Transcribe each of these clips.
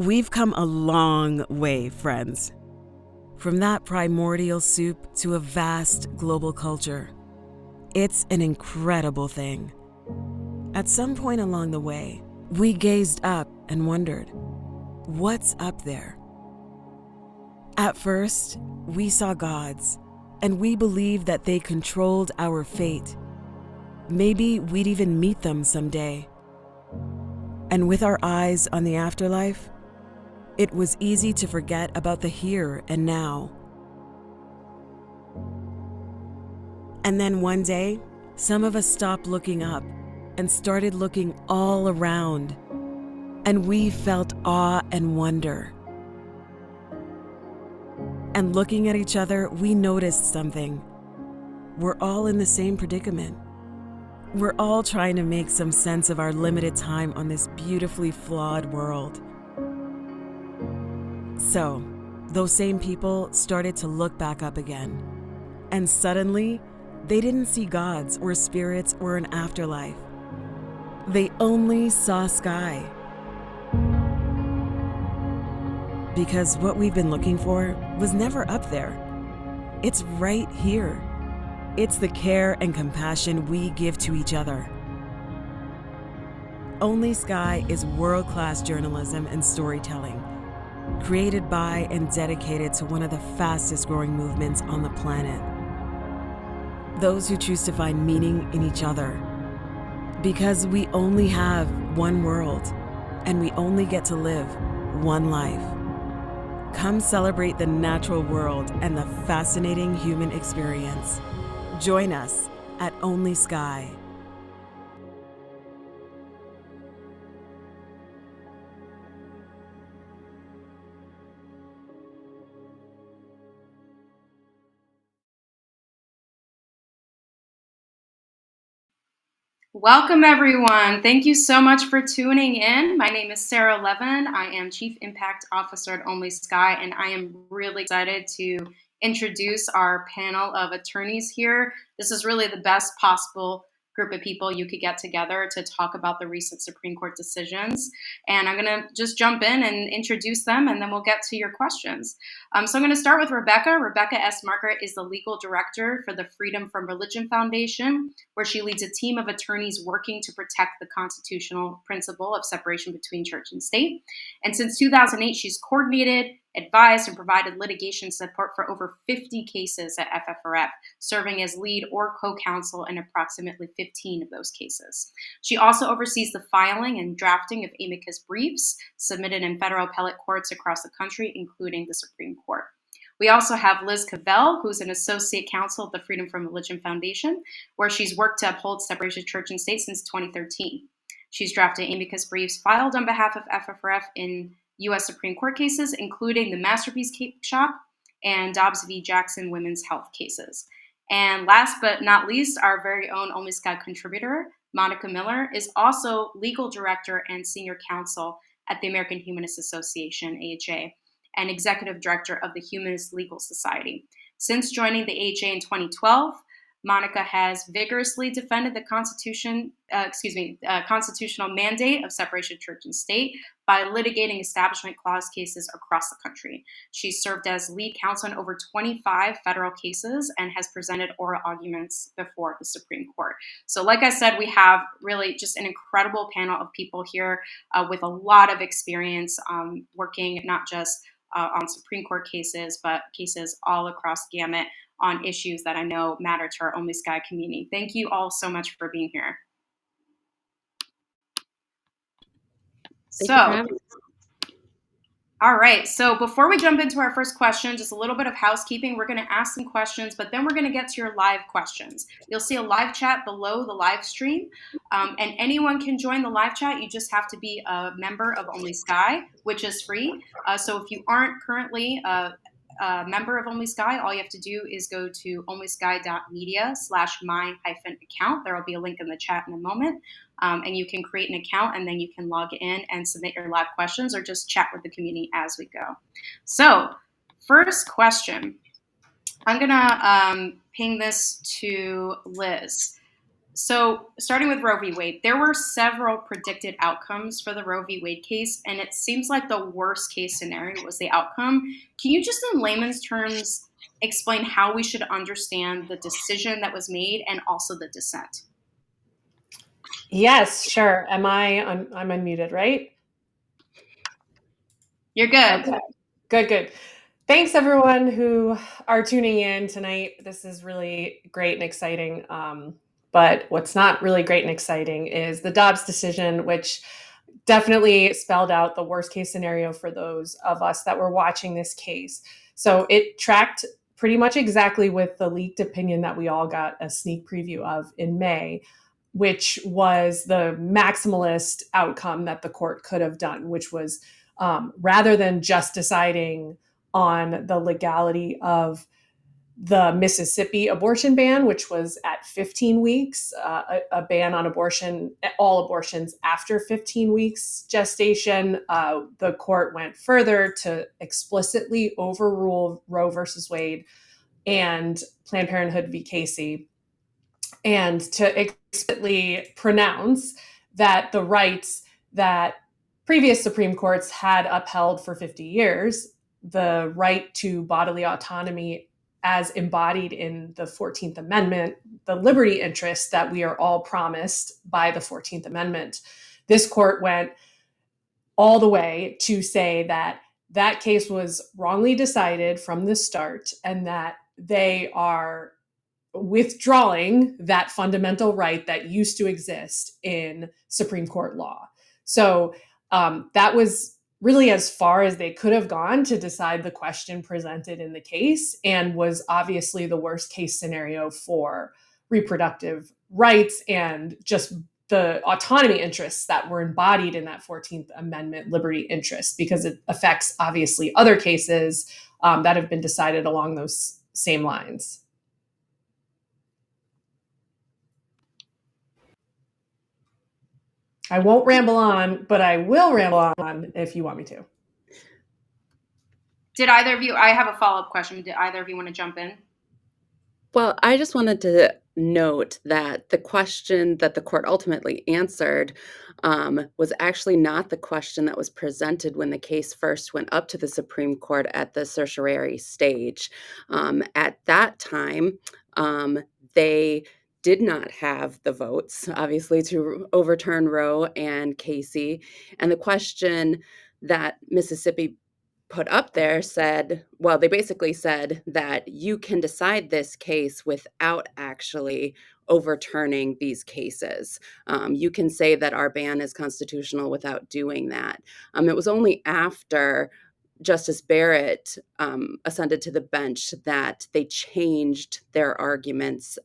We've come a long way, friends. From that primordial soup to a vast global culture. It's an incredible thing. At some point along the way, we gazed up and wondered, what's up there? At first, we saw gods, and we believed that they controlled our fate. Maybe we'd even meet them someday. And with our eyes on the afterlife, it was easy to forget about the here and now. And then one day, some of us stopped looking up and started looking all around, and we felt awe and wonder. And looking at each other, we noticed something. We're all in the same predicament. We're all trying to make some sense of our limited time on this beautifully flawed world. So, those same people started to look back up again. And suddenly, they didn't see gods or spirits or an afterlife. They only saw sky. Because what we've been looking for was never up there. It's right here. It's the care and compassion we give to each other. OnlySky is world-class journalism and storytelling, created by and dedicated to one of the fastest growing movements on the planet. Those who choose to find meaning in each other. Because we only have one world, and we only get to live one life. Come celebrate the natural world and the fascinating human experience. Join us at OnlySky. Welcome, everyone. Thank you so much for tuning in. My name is Sarah Levin. I am Chief Impact Officer at OnlySky, and I am really excited to introduce our panel of attorneys here. This is really the best possible group of people you could get together to talk about the recent Supreme Court decisions. And I'm going to just jump in and introduce them, and then we'll get to your questions. So I'm going to start with Rebecca. Rebecca S. Margaret is the legal director for the Freedom from Religion Foundation, where she leads a team of attorneys working to protect the constitutional principle of separation between church and state. And since 2008, she's coordinated, advised, and provided litigation support for over 50 cases at FFRF, serving as lead or co-counsel in approximately 15 of those cases. She also oversees the filing and drafting of amicus briefs submitted in federal appellate courts across the country, including the Supreme Court. We also have Liz Cavell, who's an associate counsel at the Freedom from Religion Foundation, where she's worked to uphold separation of church and state since 2013. She's drafted amicus briefs filed on behalf of FFRF in U.S. Supreme Court cases, including the Masterpiece Cake Shop and Dobbs v. Jackson women's health cases. And last but not least, our very own OnlySky contributor, Monica Miller, is also legal director and senior counsel at the American Humanist Association, AHA, and executive director of the Humanist Legal Society. Since joining the AHA in 2012, Monica has vigorously defended the constitutional mandate of separation of church and state by litigating Establishment Clause cases across the country. She's served as lead counsel in over 25 federal cases and has presented oral arguments before the Supreme Court. So like I said, we have really just an incredible panel of people here with a lot of experience working not just on Supreme Court cases, but cases all across the gamut on issues that I know matter to our OnlySky community. Thank you all so much for being here. All right, so before we jump into our first question, just a little bit of housekeeping. We're going to ask some questions, but then we're going to get to your live questions. You'll see a live chat below the live stream, and anyone can join the live chat. You just have to be a member of OnlySky, which is free. So if you aren't currently a member of OnlySky, all you have to do is go to onlysky.media/my-account. There will be a link in the chat in a moment. And you can create an account, and then you can log in and submit your live questions or just chat with the community as we go. So first question, I'm going to ping this to Liz. So, starting with Roe v. Wade, there were several predicted outcomes for the Roe v. Wade case, and it seems like the worst case scenario was the outcome. Can you just, in layman's terms, explain how we should understand the decision that was made and also the dissent? Yes, sure. I'm unmuted, right? You're good. Okay. Good. Thanks everyone who are tuning in tonight. This is really great and exciting. But what's not really great and exciting is the Dobbs decision, which definitely spelled out the worst case scenario for those of us that were watching this case. So it tracked pretty much exactly with the leaked opinion that we all got a sneak preview of in May, which was the maximalist outcome that the court could have done, which was rather than just deciding on the legality of the Mississippi abortion ban, which was at 15 weeks, a ban on abortion, all abortions after 15 weeks gestation. The court went further to explicitly overrule Roe versus Wade and Planned Parenthood v. Casey, and to explicitly pronounce that the rights that previous Supreme Courts had upheld for 50 years, the right to bodily autonomy as embodied in the 14th Amendment, the liberty interest that we are all promised by the 14th Amendment, this court went all the way to say that that case was wrongly decided from the start and that they are withdrawing that fundamental right that used to exist in Supreme Court law. So that was really as far as they could have gone to decide the question presented in the case, and was obviously the worst case scenario for reproductive rights and just the autonomy interests that were embodied in that 14th Amendment liberty interest, because it affects obviously other cases that have been decided along those same lines. I won't ramble on, but I will ramble on if you want me to. Did either of you, I have a follow-up question. Did either of you want to jump in? Well, I just wanted to note that the question that the court ultimately answered was actually not the question that was presented when the case first went up to the Supreme Court at the certiorari stage. At that time, they did not have the votes, obviously, to overturn Roe and Casey. And the question that Mississippi put up there said, well, they basically said that you can decide this case without actually overturning these cases. You can say that our ban is constitutional without doing that. It was only after Justice Barrett ascended to the bench that they changed their arguments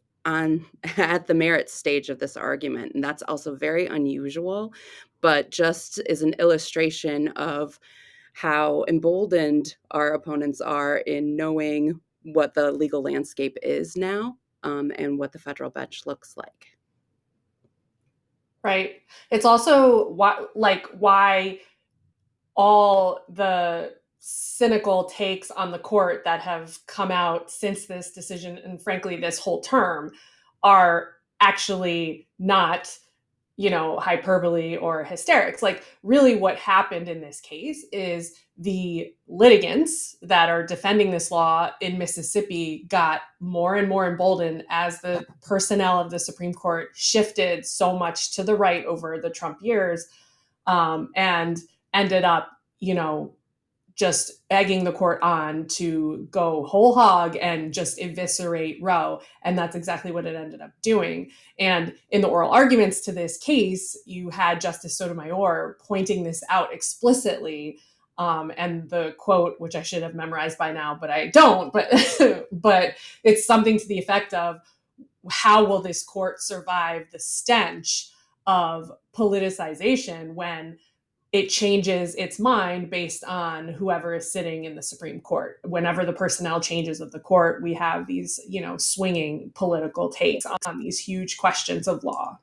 at the merits stage of this argument. And that's also very unusual, but just is an illustration of how emboldened our opponents are in knowing what the legal landscape is now, and what the federal bench looks like. Right. It's also why all the cynical takes on the court that have come out since this decision, and frankly this whole term, are actually not hyperbole or hysterics. Like, really what happened in this case is the litigants that are defending this law in Mississippi got more and more emboldened as the personnel of the Supreme Court shifted so much to the right over the Trump years, and ended up, just egging the court on to go whole hog and just eviscerate Roe. And that's exactly what it ended up doing. And in the oral arguments to this case, you had Justice Sotomayor pointing this out explicitly. And the quote, which I should have memorized by now, but I don't, but but it's something to the effect of, how will this court survive the stench of politicization when it changes its mind based on whoever is sitting in the Supreme Court? Whenever the personnel changes of the court, we have these, swinging political takes on these huge questions of law.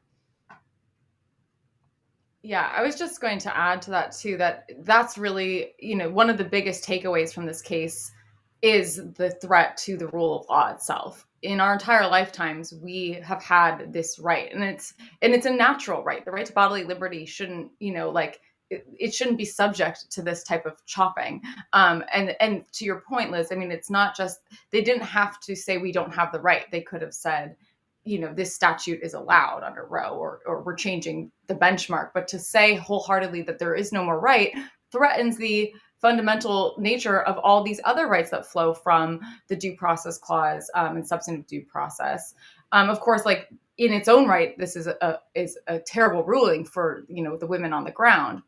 Yeah, I was just going to add to that too, that's really, one of the biggest takeaways from this case is the threat to the rule of law itself. in our entire lifetimes, we have had this right, and it's a natural right. The right to bodily liberty shouldn't, like it shouldn't be subject to this type of chopping. And to your point, Liz, I mean, it's not just, they didn't have to say we don't have the right. They could have said, this statute is allowed under Roe, or we're changing the benchmark. But to say wholeheartedly that there is no more right threatens the fundamental nature of all these other rights that flow from the due process clause and substantive due process. Of course, like in its own right, this is a terrible ruling for the women on the ground,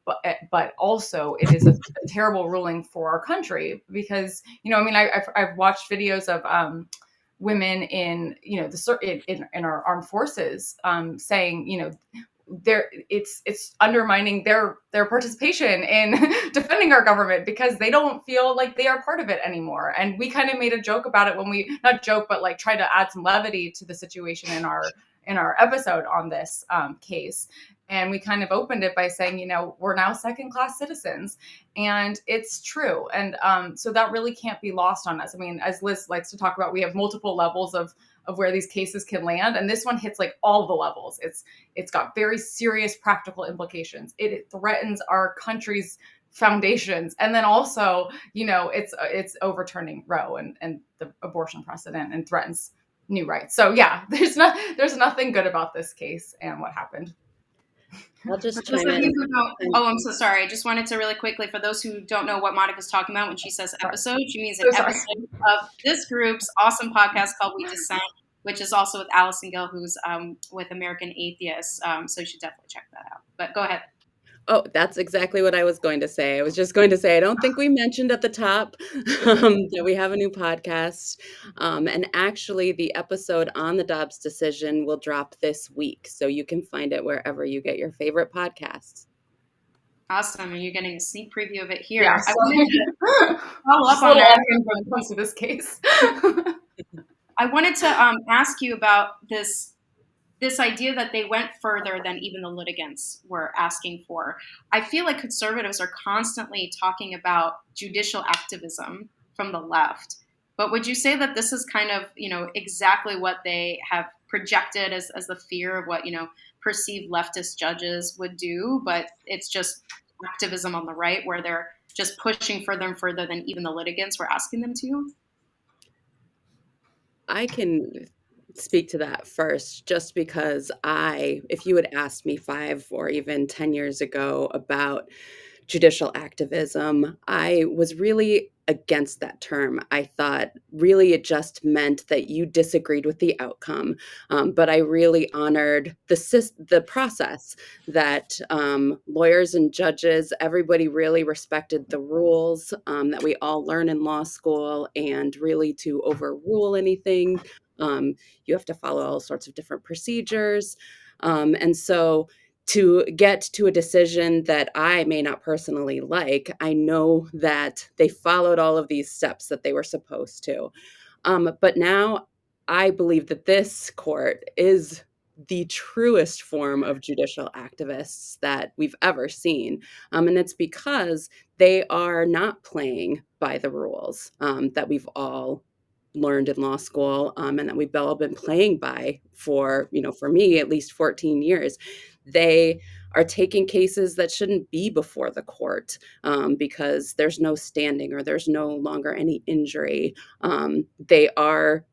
but also it is a terrible ruling for our country because I mean I've watched videos of women in in our armed forces saying it's undermining their participation in defending our government because they don't feel like they are part of it anymore. And we kind of made a joke about it when we not joke but like try to add some levity to the situation in our episode on this case. And we kind of opened it by saying, we're now second-class citizens. And it's true. And so that really can't be lost on us. I mean, as Liz likes to talk about, we have multiple levels of where these cases can land. And this one hits like all the levels. It's got very serious practical implications. It threatens our country's foundations. And then also, it's overturning Roe and the abortion precedent and threatens new rights. So yeah, there's nothing good about this case and what happened. I'll just For chime those of in. you who don't, I'm so sorry. I just wanted to really quickly, for those who don't know what Monica's talking about when she says episode, she means an episode of this group's awesome podcast called We Dissent, which is also with Allison Gill, who's with American Atheists. So you should definitely check that out. But go ahead. Oh, that's exactly what I was going to say. I was just going to say, I don't think we mentioned at the top that we have a new podcast. And actually, the episode on the Dobbs decision will drop this week. So you can find it wherever you get your favorite podcasts. Awesome. And you're getting a sneak preview of it here. Yeah, I wanted to follow up on that. When it comes to this case. I wanted to ask you about this idea that they went further than even the litigants were asking for. I feel like conservatives are constantly talking about judicial activism from the left. But would you say that this is kind of, exactly what they have projected as the fear of what, perceived leftist judges would do, but it's just activism on the right where they're just pushing further and further than even the litigants were asking them to? I can speak to that first, just because if you had asked me 5 or even 10 years ago about judicial activism, I was really against that term. I thought really it just meant that you disagreed with the outcome. But I really honored the process that lawyers and judges, everybody really respected the rules that we all learn in law school, and really to overrule anything, you have to follow all sorts of different procedures. And so to get to a decision that I may not personally like, I know that they followed all of these steps that they were supposed to. But now I believe that this court is the truest form of judicial activists that we've ever seen. And it's because they are not playing by the rules that we've all learned in law school and that we've all been playing by for me, at least 14 years. They are taking cases that shouldn't be before the court because there's no standing or there's no longer any injury. They are,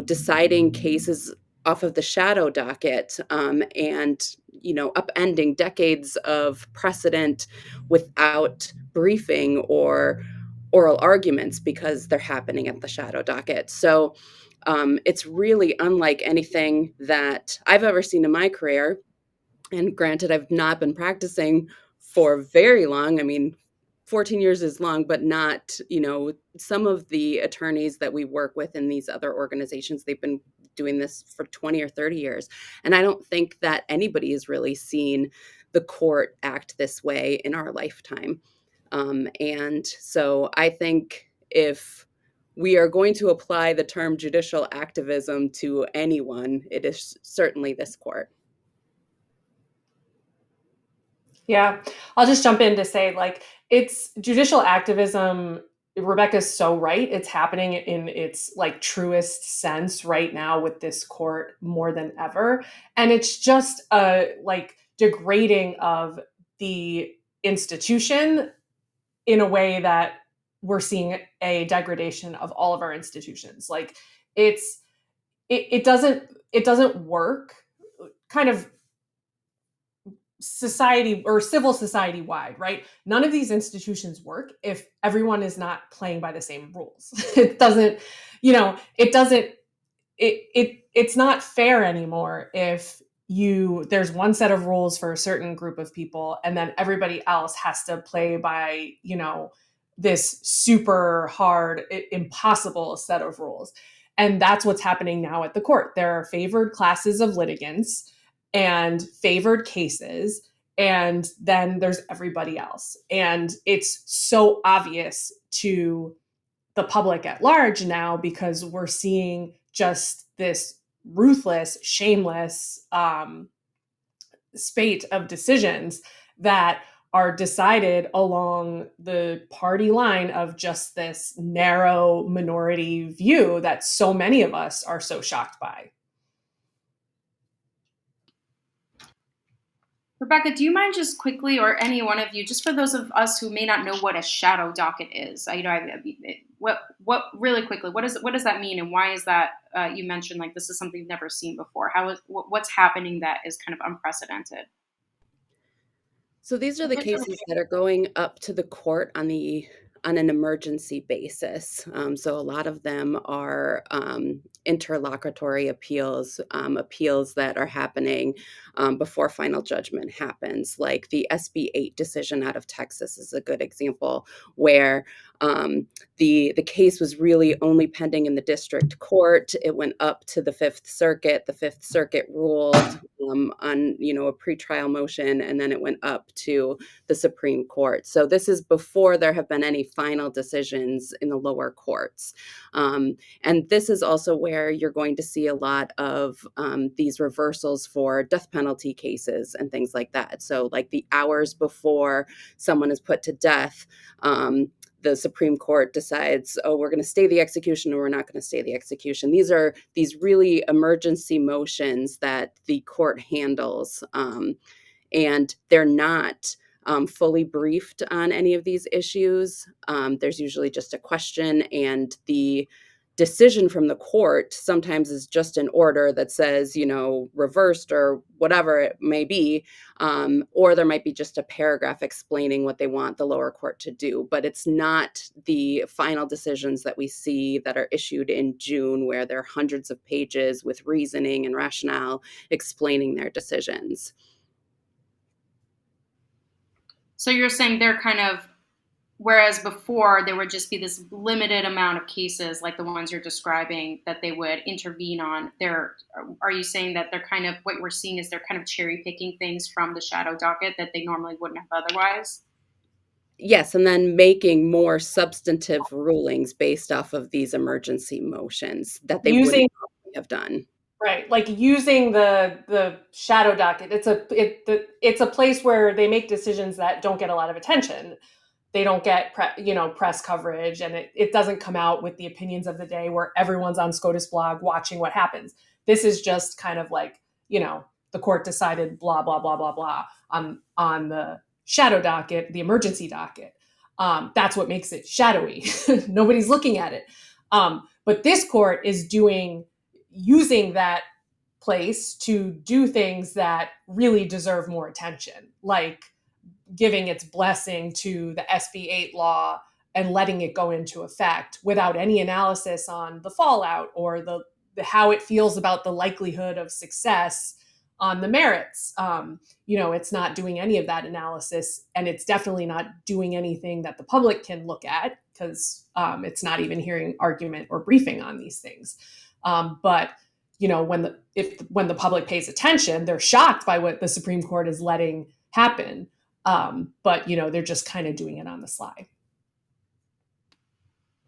deciding cases off of the shadow docket and, upending decades of precedent without briefing or oral arguments because they're happening at the shadow docket. So it's really unlike anything that I've ever seen in my career. And granted, I've not been practicing for very long. I mean, 14 years is long, but not, some of the attorneys that we work with in these other organizations, they've been doing this for 20 or 30 years. And I don't think that anybody has really seen the court act this way in our lifetime. And so I think if we are going to apply the term judicial activism to anyone, it is certainly this court. Yeah, I'll just jump in to say, it's judicial activism Rebecca's so right. It's happening in its like truest sense right now with this court more than ever. And it's just a like degrading of the institution in a way that we're seeing a degradation of all of our institutions. Like it doesn't work kind of society or civil society wide, right? None of these institutions work if everyone is not playing by the same rules. It doesn't, it's not fair anymore if there's one set of rules for a certain group of people and then everybody else has to play by, this super hard, impossible set of rules. And that's what's happening now at the court. There are favored classes of litigants and favored cases, and then there's everybody else. And it's so obvious to the public at large now because we're seeing just this ruthless, shameless spate of decisions that are decided along the party line of just this narrow minority view that so many of us are so shocked by. Rebecca, do you mind just quickly, or any one of you, just for those of us who may not know what a shadow docket is, what really quickly, what does that mean, and why is that? You mentioned like this is something you've never seen before. What's happening that is kind of unprecedented? So these are the cases that are going up to the court on an emergency basis. So a lot of them are interlocutory appeals, appeals that are happening before final judgment happens. Like the SB 8 decision out of Texas is a good example where the case was really only pending in the district court. It went up to the Fifth Circuit. The Fifth Circuit ruled on a pretrial motion, and then it went up to the Supreme Court. So this is before there have been any final decisions in the lower courts. And this is also where you're going to see a lot of these reversals for death penalty cases and things like that. So like the hours before someone is put to death, the Supreme Court decides, oh, we're going to stay the execution or we're not going to stay the execution. These are these really emergency motions that the court handles, and they're not fully briefed on any of these issues. There's usually just a question, and the decision from the court sometimes is just an order that says, reversed or whatever it may be, or there might be just a paragraph explaining what they want the lower court to do. But it's not the final decisions that we see that are issued in June, where there are hundreds of pages with reasoning and rationale explaining their decisions. So you're saying they're kind of, whereas before there would just be this limited amount of cases like the ones you're describing that they would intervene on. Are you saying that they're kind of, what we're seeing is they're kind of cherry picking things from the shadow docket that they normally wouldn't have otherwise? Yes, and then making more substantive rulings based off of these emergency motions that they wouldn't have done. Right, like using the shadow docket. It's a place where they make decisions that don't get a lot of attention. They don't get press coverage, and it doesn't come out with the opinions of the day where everyone's on SCOTUS blog watching what happens. This is just kind of like, the court decided blah, blah, blah, blah, blah on the shadow docket, the emergency docket. That's what makes it shadowy. Nobody's looking at it. But this court is using that place to do things that really deserve more attention, like giving its blessing to the SB 8 law and letting it go into effect without any analysis on the fallout or the how it feels about the likelihood of success on the merits. It's not doing any of that analysis, and it's definitely not doing anything that the public can look at because it's not even hearing argument or briefing on these things. But when the public pays attention, they're shocked by what the Supreme Court is letting happen. But they're just kind of doing it on the sly.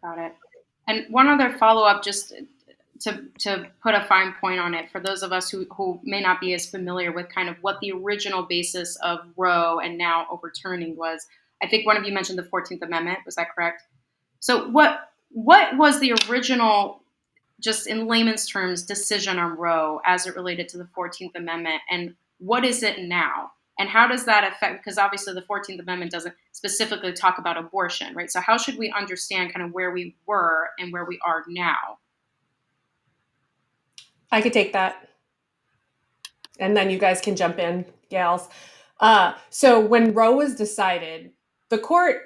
Got it. And one other follow-up, just to put a fine point on it, for those of us who may not be as familiar with kind of what the original basis of Roe and now overturning was. I think one of you mentioned the 14th Amendment. Was that correct? So what was the original, just in layman's terms, decision on Roe as it related to the 14th Amendment, and what is it now? And how does that affect, because obviously the 14th Amendment doesn't specifically talk about abortion, right? So how should we understand kind of where we were and where we are now? I could take that. And then you guys can jump in, gals. So when Roe was decided, the court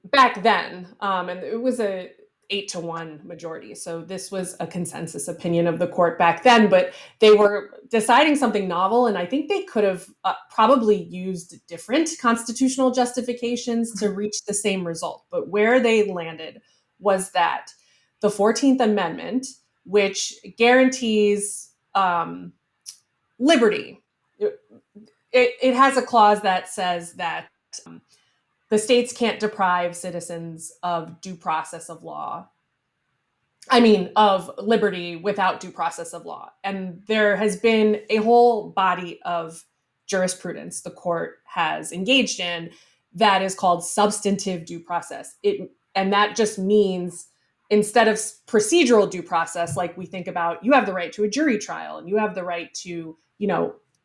back then, and it was a 8-1 majority. So this was a consensus opinion of the court back then, but they were deciding something novel. And I think they could have probably used different constitutional justifications to reach the same result. But where they landed was that the 14th Amendment, which guarantees liberty, it has a clause that says that the states can't deprive citizens of due process of law. I mean, of liberty without due process of law. And there has been a whole body of jurisprudence the court has engaged in that is called substantive due process. And that just means instead of procedural due process, like we think about, you have the right to a jury trial and you have the right to,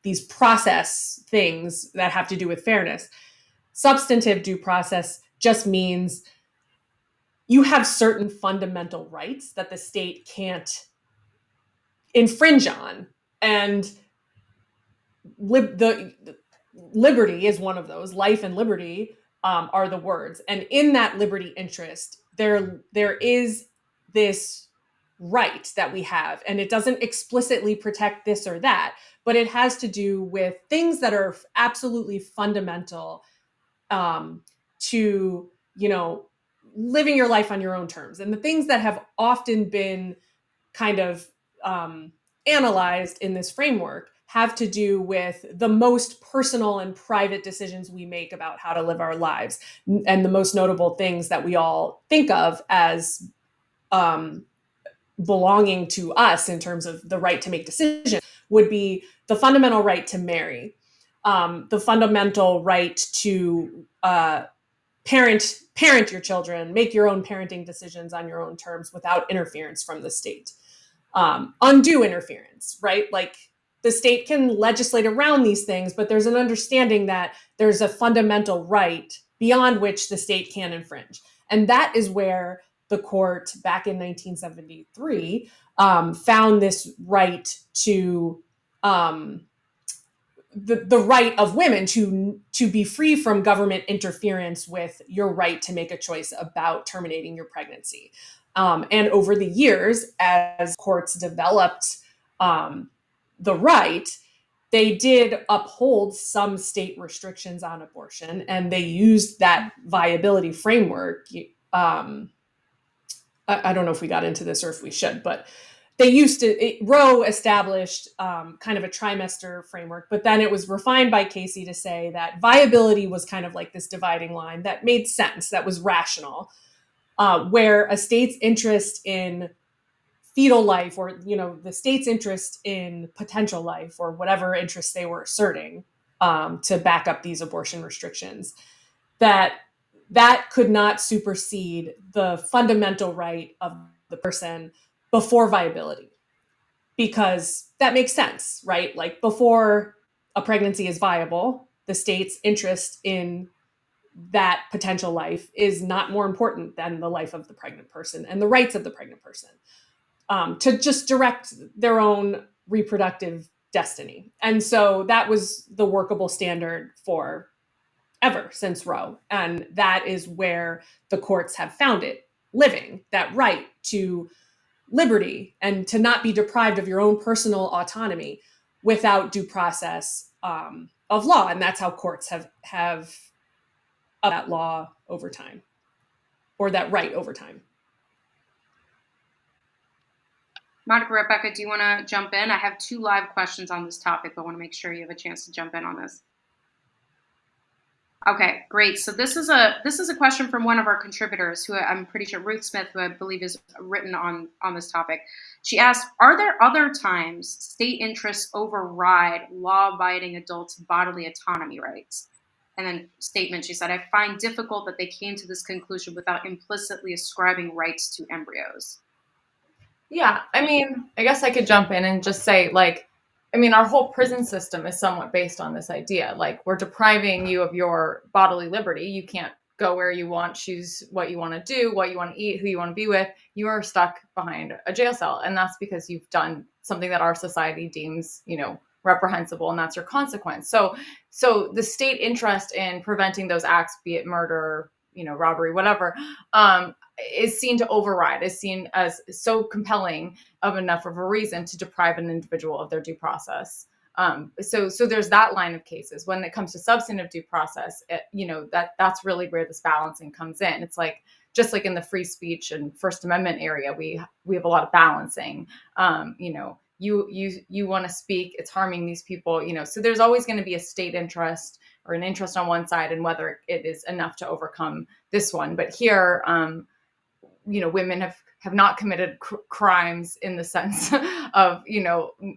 these process things that have to do with fairness. Substantive due process just means you have certain fundamental rights that the state can't infringe on. And the liberty is one of those. Life and liberty are the words. And in that liberty interest, there is this right that we have. And it doesn't explicitly protect this or that, but it has to do with things that are absolutely fundamental to, living your life on your own terms. And the things that have often been kind of analyzed in this framework have to do with the most personal and private decisions we make about how to live our lives. And the most notable things that we all think of as belonging to us in terms of the right to make decisions would be the fundamental right to marry, the fundamental right to parent your children, make your own parenting decisions on your own terms without interference from the state. Undue interference, right? Like the state can legislate around these things, but there's an understanding that there's a fundamental right beyond which the state can infringe. And that is where the court back in 1973 found this right to the right of women to be free from government interference with your right to make a choice about terminating your pregnancy. And over the years, as courts developed the right, they did uphold some state restrictions on abortion, and they used that viability framework. I don't know if we got into this or if we should, but they used to, Roe established kind of a trimester framework, but then it was refined by Casey to say that viability was kind of like this dividing line that made sense, that was rational, where a state's interest in fetal life or, the state's interest in potential life or whatever interest they were asserting to back up these abortion restrictions, that could not supersede the fundamental right of the person before viability, because that makes sense, right? Like before a pregnancy is viable, the state's interest in that potential life is not more important than the life of the pregnant person and the rights of the pregnant person to just direct their own reproductive destiny. And so that was the workable standard for ever since Roe. And that is where the courts have found it living, that right to liberty and to not be deprived of your own personal autonomy without due process of law. And that's how courts have that law over time, or that right over time. Monica, Rebecca, do you want to jump in? I have 2 live questions on this topic, but I want to make sure you have a chance to jump in on this. Okay, great. So this is a question from one of our contributors, who I'm pretty sure, Ruth Smith, who I believe is written on this topic. She asked, are there other times state interests override law-abiding adults' bodily autonomy rights? and then statement, she said, "I find difficult that they came to this conclusion without implicitly ascribing rights to embryos." Yeah, I mean, I guess I could jump in and just say, like, I mean, our whole prison system is somewhat based on this idea. Like, we're depriving you of your bodily liberty. You can't go where you want, choose what you want to do, what you want to eat, who you want to be with. You are stuck behind a jail cell. And that's because you've done something that our society deems, reprehensible, and that's your consequence. So the state interest in preventing those acts, be it murder, robbery, whatever, is seen to override, is seen as so compelling of enough of a reason to deprive an individual of their due process. So there's that line of cases. When it comes to substantive due process, that's really where this balancing comes in. It's like, just like in the free speech and First Amendment area, we have a lot of balancing. You want to speak, it's harming these people, so there's always going to be a state interest or an interest on one side, and whether it is enough to overcome this one. But here, women have not committed crimes in the sense of,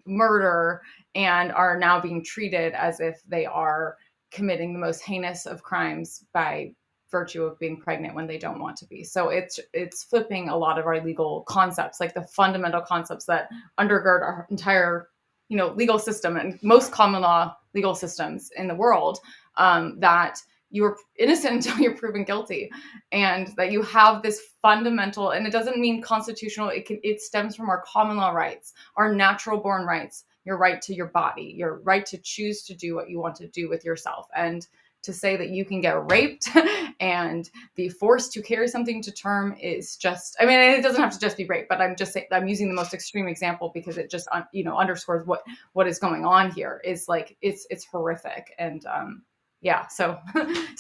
murder, and are now being treated as if they are committing the most heinous of crimes by virtue of being pregnant when they don't want to be. So it's flipping a lot of our legal concepts, like the fundamental concepts that undergird our entire, legal system and most common law legal systems in the world, that you're innocent until you're proven guilty, and that you have this fundamental, and it doesn't mean constitutional, it stems from our common law rights, our natural born rights, your right to your body, your right to choose to do what you want to do with yourself. And to say that you can get raped and be forced to carry something to term is just, I mean, it doesn't have to just be rape, but I'm just saying, I'm using the most extreme example because it just, underscores what is going on here. Is like, it's horrific. And, yeah. So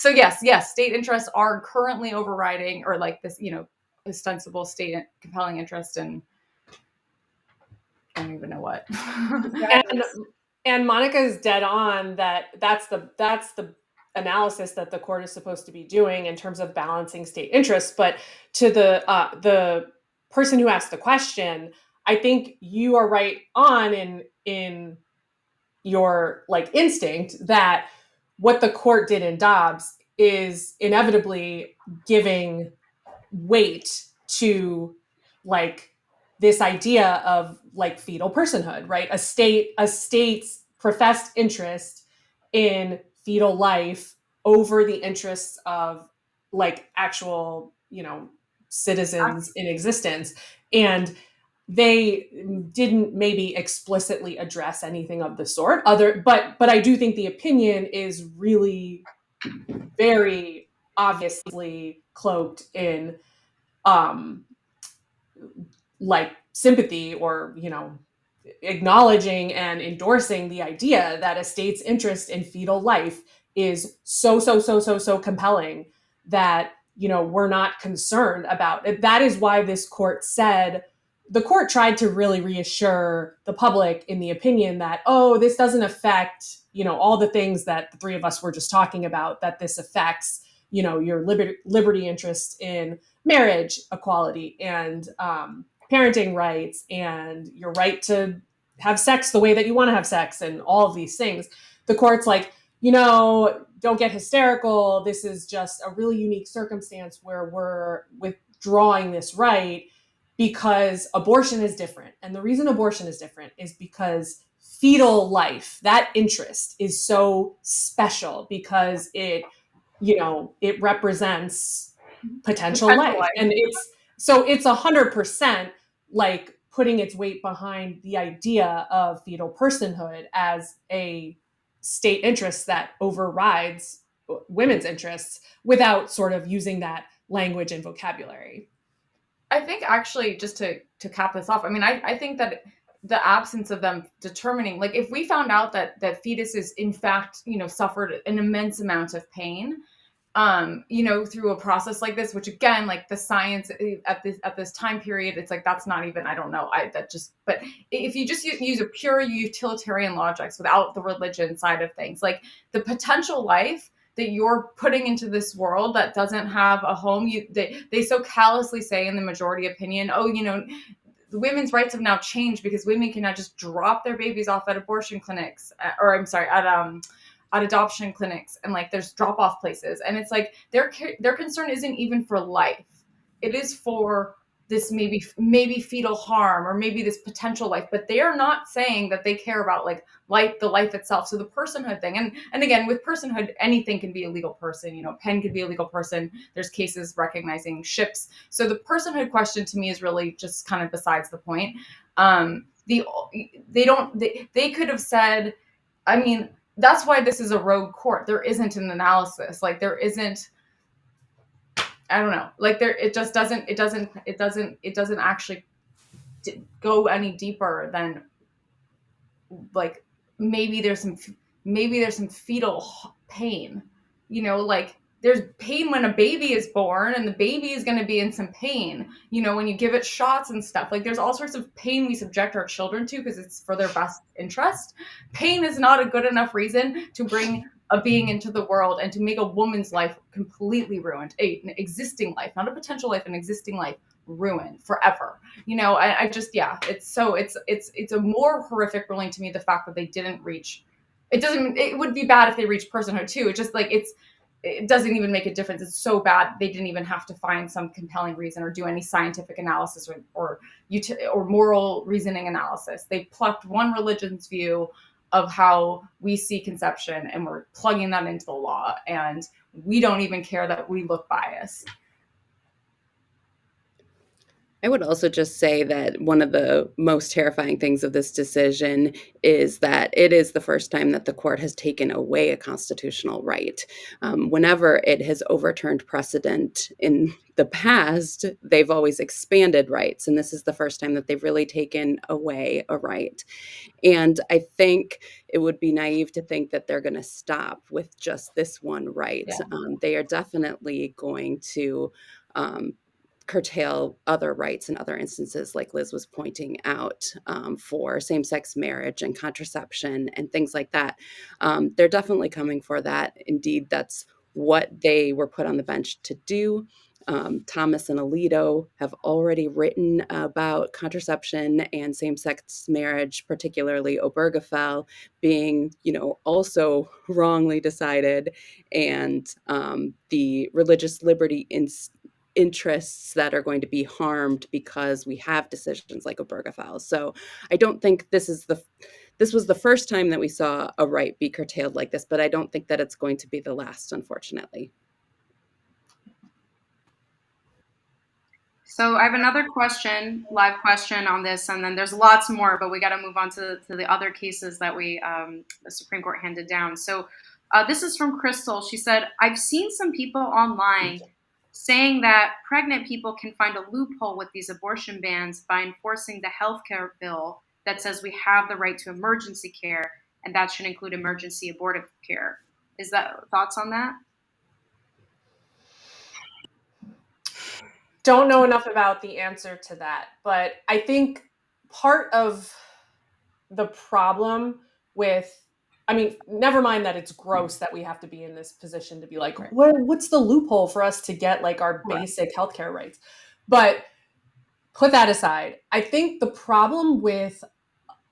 yes, state interests are currently overriding, or like this, ostensible state compelling interest in, I don't even know what. And Monica's dead on that's the analysis that the court is supposed to be doing in terms of balancing state interests. But to the person who asked the question, I think you are right on in your like instinct that what the court did in Dobbs is inevitably giving weight to like this idea of like fetal personhood, right? A state's professed interest in fetal life over the interests of like actual, citizens in existence. And they didn't maybe explicitly address anything of the sort but I do think the opinion is really very obviously cloaked in like sympathy or acknowledging and endorsing the idea that a state's interest in fetal life is so compelling that we're not concerned about it. That is why this court said, the court tried to really reassure the public in the opinion that, oh, this doesn't affect, all the things that the three of us were just talking about, that this affects, your liberty interest in marriage equality and parenting rights and your right to have sex the way that you want to have sex and all of these things. The court's like, don't get hysterical. This is just a really unique circumstance where we're withdrawing this right because abortion is different. And the reason abortion is different is because fetal life, that interest is so special because it represents potential life. And it's 100% like putting its weight behind the idea of fetal personhood as a state interest that overrides women's interests without sort of using that language and vocabulary. I think actually, just to cap this off, I mean, I think that the absence of them determining, like if we found out that fetuses in fact, suffered an immense amount of pain, through a process like this, which again, like the science at this time period, it's like, that's not even, I don't know. But if you just use a pure utilitarian logics without the religion side of things, like the potential life that you're putting into this world that doesn't have a home, they so callously say in the majority opinion, oh, the women's rights have now changed because women can now just drop their babies off at abortion clinics, or I'm sorry, at at adoption clinics, and like there's drop-off places, and it's like their concern isn't even for life. It is for this maybe fetal harm, or maybe this potential life, but they are not saying that they care about like the life itself. So the personhood thing, and again, with personhood, anything can be a legal person. You know, pen could be a legal person. There's cases recognizing ships. So the personhood question to me is really just kind of besides the point. They could have said, I mean, that's why this is a rogue court. There isn't an analysis. Like there isn't, I don't know. Like there, it doesn't actually go any deeper than like maybe there's some fetal pain. You know, like there's pain when a baby is born, and the baby is going to be in some pain. You know, when you give it shots and stuff. Like there's all sorts of pain we subject our children to because it's for their best interest. Pain is not a good enough reason to bring a being into the world and to make a woman's life completely ruined, an existing life, not a potential life, an existing life ruined forever. You know, I just, yeah, it's a more horrific ruling to me, the fact that they didn't reach, it would be bad if they reached personhood too. It's just like, it doesn't even make a difference. It's so bad they didn't even have to find some compelling reason or do any scientific analysis or moral reasoning analysis. They plucked one religion's view of how we see conception, and we're plugging that into the law, and we don't even care that we look biased. I would also just say that one of the most terrifying things of this decision is that it is the first time that the court has taken away a constitutional right. Whenever it has overturned precedent in the past, they've always expanded rights, and this is the first time that they've really taken away a right. And I think it would be naive to think that they're going to stop with just this one right. Yeah. They are definitely going to curtail other rights in other instances, like Liz was pointing out, for same-sex marriage and contraception and things like that. They're definitely coming for that. Indeed, that's what they were put on the bench to do. Thomas and Alito have already written about contraception and same-sex marriage, particularly Obergefell being, also wrongly decided, and the religious liberty interests that are going to be harmed because we have decisions like Obergefell. So I don't think this was the first time that we saw a right be curtailed like this, but I don't think that it's going to be the last, unfortunately. So I have another live question on this, and then there's lots more, but we got to move on to the other cases that the Supreme Court handed down. So this is from Crystal. She said, I've seen some people online saying that pregnant people can find a loophole with these abortion bans by enforcing the healthcare bill that says we have the right to emergency care, and that should include emergency abortive care. Is that thoughts on that? Don't know enough about the answer to that, but I think part of the problem never mind that it's gross that we have to be in this position to be like, what's the loophole for us to get like our basic healthcare rights? But put that aside, I think the problem with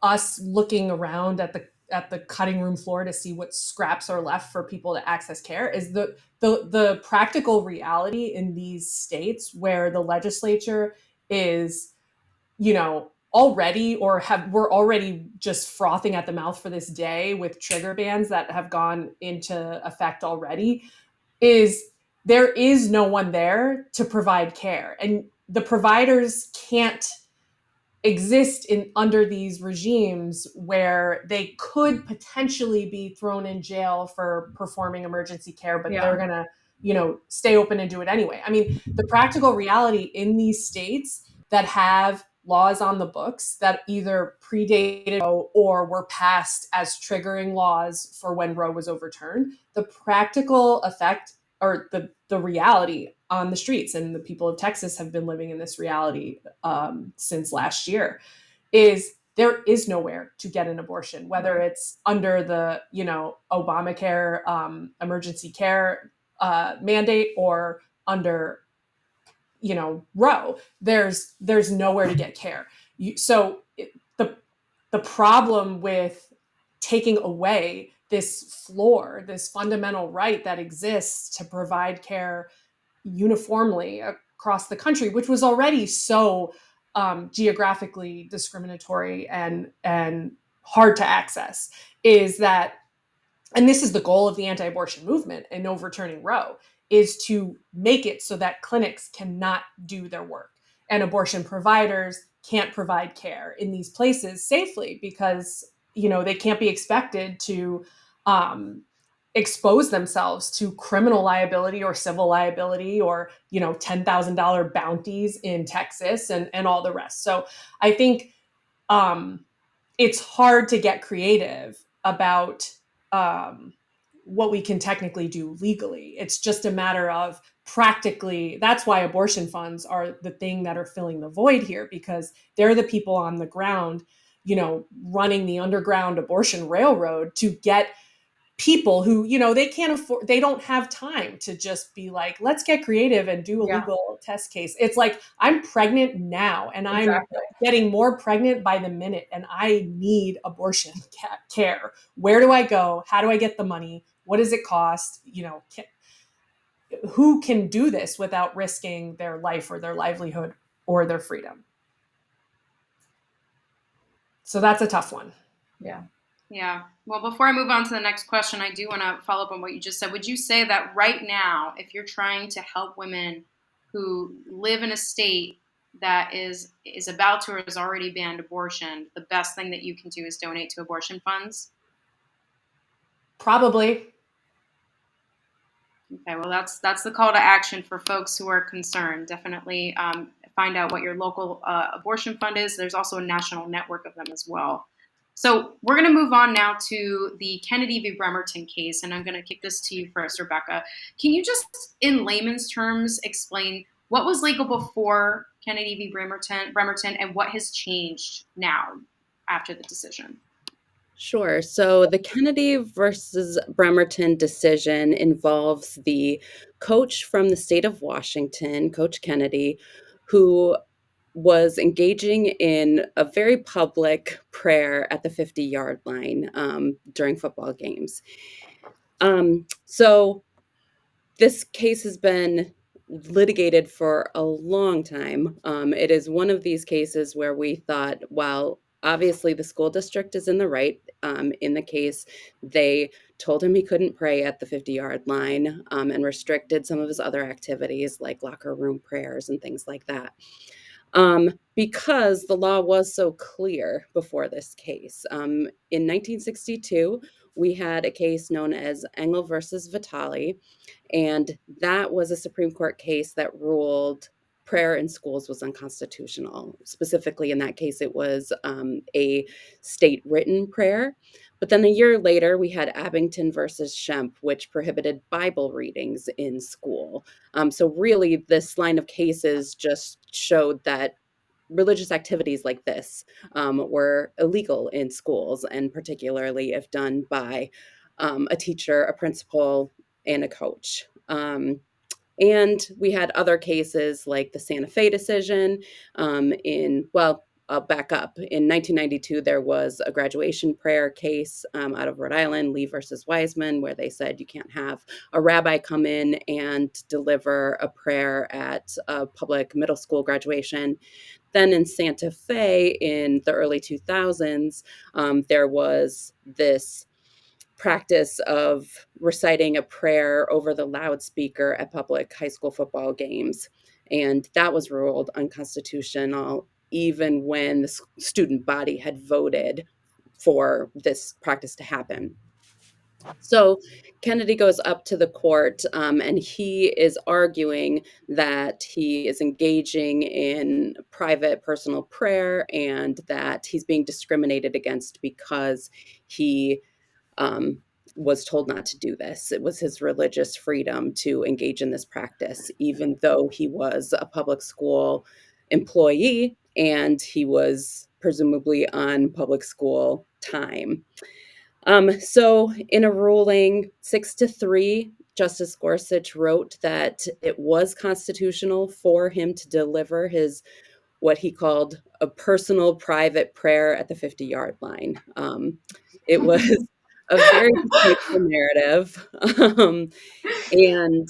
us looking around at the cutting room floor to see what scraps are left for people to access care is the practical reality in these states where the legislature is, we're already just frothing at the mouth for this day with trigger bans that have gone into effect already, is there is no one there to provide care. And the providers can't exist under these regimes where they could potentially be thrown in jail for performing emergency care, but they're going to, stay open and do it anyway. I mean, the practical reality in these states that have laws on the books that either predated Roe or were passed as triggering laws for when Roe was overturned, the practical effect or the reality on the streets, and the people of Texas have been living in this reality since last year, is there is nowhere to get an abortion, whether it's under the, Obamacare emergency care mandate or under, Roe. There's nowhere to get care. The problem with taking away this floor, this fundamental right that exists to provide care uniformly across the country, which was already so geographically discriminatory and hard to access, is that, and this is the goal of the anti-abortion movement and overturning Roe, is to make it so that clinics cannot do their work and abortion providers can't provide care in these places safely, because they can't be expected to expose themselves to criminal liability or civil liability or $10,000 bounties in Texas and all the rest. So I think it's hard to get creative about what we can technically do legally. It's just a matter of practically. That's why abortion funds are the thing that are filling the void here, because they're the people on the ground, running the underground abortion railroad to get people who, they can't afford, they don't have time to just be like, let's get creative and do a legal test case. It's like, I'm pregnant now and I'm getting more pregnant by the minute and I need abortion care. Where do I go? How do I get the money? What does it cost? Who can do this without risking their life or their livelihood or their freedom? So that's a tough one. Yeah. Well, before I move on to the next question, I do want to follow up on what you just said. Would you say that right now, if you're trying to help women who live in a state that is about to or has already banned abortion, the best thing that you can do is donate to abortion funds? Probably. Okay, well, that's the call to action for folks who are concerned. Definitely find out what your local abortion fund is. There's also a national network of them as well. So we're going to move on now to the Kennedy v. Bremerton case, and I'm going to kick this to you first, Rebecca. Can you just, in layman's terms, explain what was legal before Kennedy v. Bremerton and what has changed now after the decision? Sure. So the Kennedy versus Bremerton decision involves the coach from the state of Washington, Coach Kennedy, who was engaging in a very public prayer at the 50-yard line during football games. So this case has been litigated for a long time. It is one of these cases where we thought, well, obviously the school district is in the right. In the case, they told him he couldn't pray at the 50-yard line and restricted some of his other activities like locker room prayers and things like that. Because the law was so clear before this case. In 1962, we had a case known as Engel versus Vitale, and that was a Supreme Court case that ruled prayer in schools was unconstitutional. Specifically, in that case, it was a state written prayer. But then a year later, we had Abington versus Schempp, which prohibited Bible readings in school. So really, this line of cases just showed that religious activities like this were illegal in schools, and particularly if done by a teacher, a principal, and a coach. And we had other cases like the Santa Fe decision I'll back up. In 1992, there was a graduation prayer case out of Rhode Island, Lee versus Wiseman, where they said you can't have a rabbi come in and deliver a prayer at a public middle school graduation. Then in Santa Fe in the early 2000s, there was this practice of reciting a prayer over the loudspeaker at public high school football games. And that was ruled unconstitutional, even when the student body had voted for this practice to happen. So Kennedy goes up to the court and he is arguing that he is engaging in private personal prayer and that he's being discriminated against because he was told not to do this. It was his religious freedom to engage in this practice, even though he was a public school employee and he was presumably on public school time. So in a ruling 6-3, Justice Gorsuch wrote that it was constitutional for him to deliver his what he called a personal private prayer at the 50-yard line. It was a very distasteful narrative. And,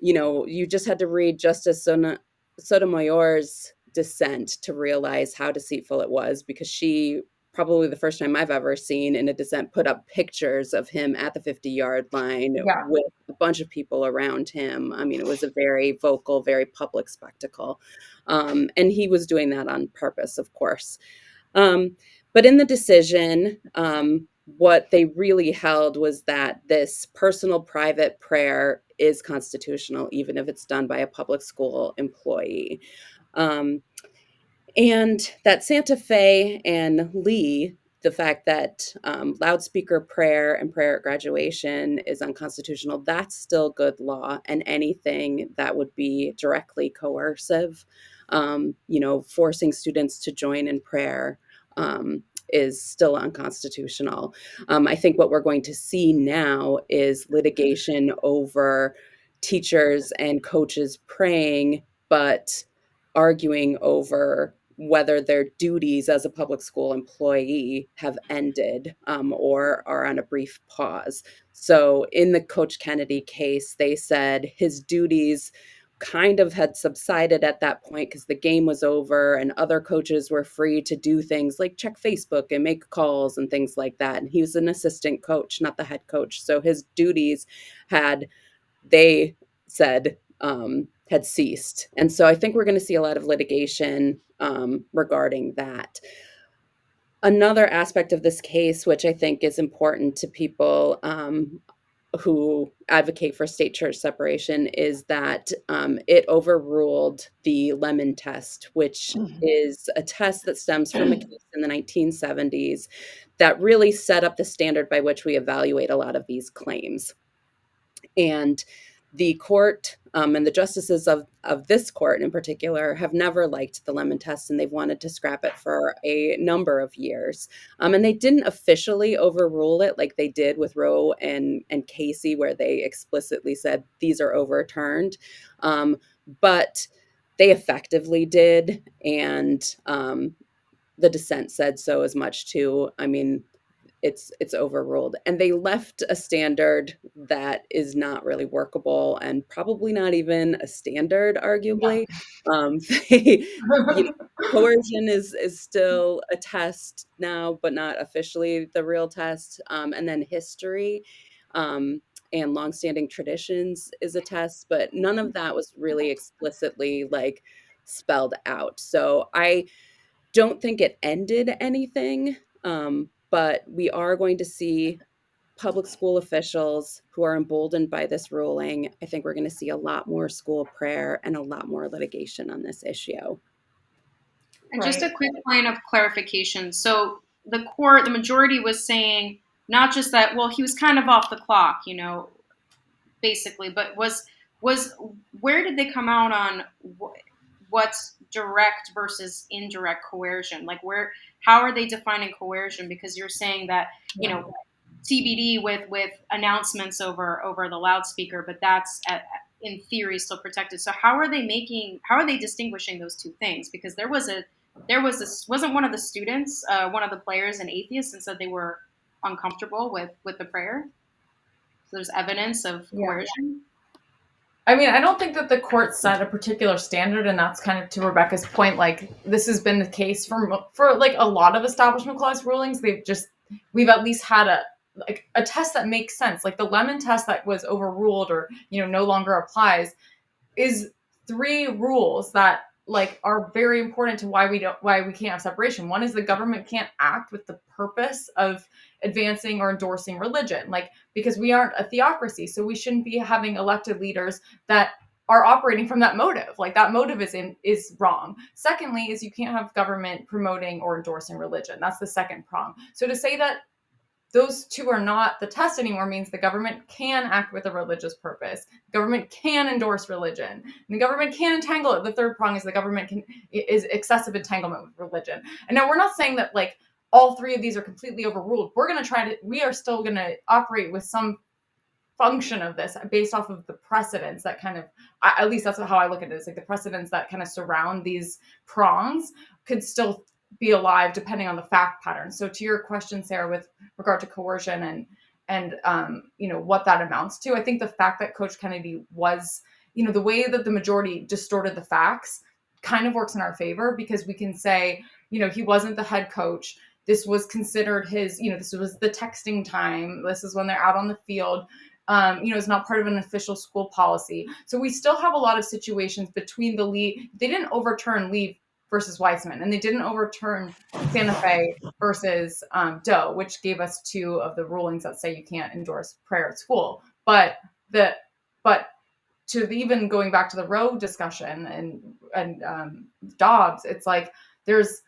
you just had to read Justice Sotomayor's dissent to realize how deceitful it was, because she, probably the first time I've ever seen in a dissent, put up pictures of him at the 50-yard line Yeah. with a bunch of people around him. I mean, it was a very vocal, very public spectacle. And he was doing that on purpose, of course. But in the decision, what they really held was that this personal private prayer is constitutional, even if it's done by a public school employee. And that Santa Fe and Lee, the fact that loudspeaker prayer and prayer at graduation is unconstitutional, that's still good law. And anything that would be directly coercive, forcing students to join in prayer, is still unconstitutional. I think what we're going to see now is litigation over teachers and coaches praying, but arguing over whether their duties as a public school employee have ended, or are on a brief pause. So in the Coach Kennedy case, they said his duties kind of had subsided at that point because the game was over and other coaches were free to do things like check Facebook and make calls and things like that. And he was an assistant coach, not the head coach. So his duties had, they said, had ceased. And so I think we're going to see a lot of litigation regarding that. Another aspect of this case, which I think is important to people who advocate for state-church separation, is that it overruled the Lemon test, which is a test that stems from a case in the 1970s that really set up the standard by which we evaluate a lot of these claims. And the court and the justices of this court in particular have never liked the Lemon test, and they've wanted to scrap it for a number of years. And they didn't officially overrule it like they did with Roe and Casey, where they explicitly said these are overturned. But they effectively did, and the dissent said so as much too. I mean, it's overruled, and they left a standard that is not really workable and probably not even a standard, arguably. Coercion is still a test now, but not officially the real test. And then history and longstanding traditions is a test, but none of that was really explicitly like spelled out. So I don't think it ended anything. But we are going to see public school officials who are emboldened by this ruling. I think we're going to see a lot more school prayer and a lot more litigation on this issue. And just a quick point of clarification. So the court, the majority was saying not just that, well, he was kind of off the clock, basically, but was where did they come out on what's direct versus indirect coercion? Like how are they defining coercion? Because you're saying that, TBD with announcements over the loudspeaker, but that's in theory still protected. So how are they distinguishing those two things? Because wasn't one of the students, one of the players, an atheist, and said they were uncomfortable with the prayer. So there's evidence of coercion. I mean, I don't think that the court set a particular standard, and that's kind of to Rebecca's point. Like, this has been the case for like a lot of establishment clause rulings. We've at least had a test that makes sense. Like the Lemon test that was overruled or no longer applies is 3 rules that are very important to why we can't have separation. One is the government can't act with the purpose of advancing or endorsing religion, because we aren't a theocracy, so we shouldn't be having elected leaders that are operating from that motive. That motive is wrong. Secondly, is you can't have government promoting or endorsing religion. That's the second prong. So to say that those 2 are not the test anymore means the government can act with a religious purpose. The government can endorse religion. And the government can entangle it. The third prong is the government is excessive entanglement with religion. And now we're not saying that all 3 of these are completely overruled. We are still going to operate with some function of this based off of the precedents that kind of, at least that's how I look at it, is the precedents that kind of surround these prongs could still be alive depending on the fact pattern. So to your question, Sarah, with regard to coercion and what that amounts to, I think the fact that Coach Kennedy was, the way that the majority distorted the facts kind of works in our favor, because we can say, he wasn't the head coach. This was considered his, this was the texting time. This is when they're out on the field. It's not part of an official school policy. So we still have a lot of situations between the Lee. They didn't overturn Lee versus Weissman, and they didn't overturn Santa Fe versus Doe, which gave us 2 of the rulings that say you can't endorse prayer at school. But to even going back to the Roe discussion and Dobbs, it's like there's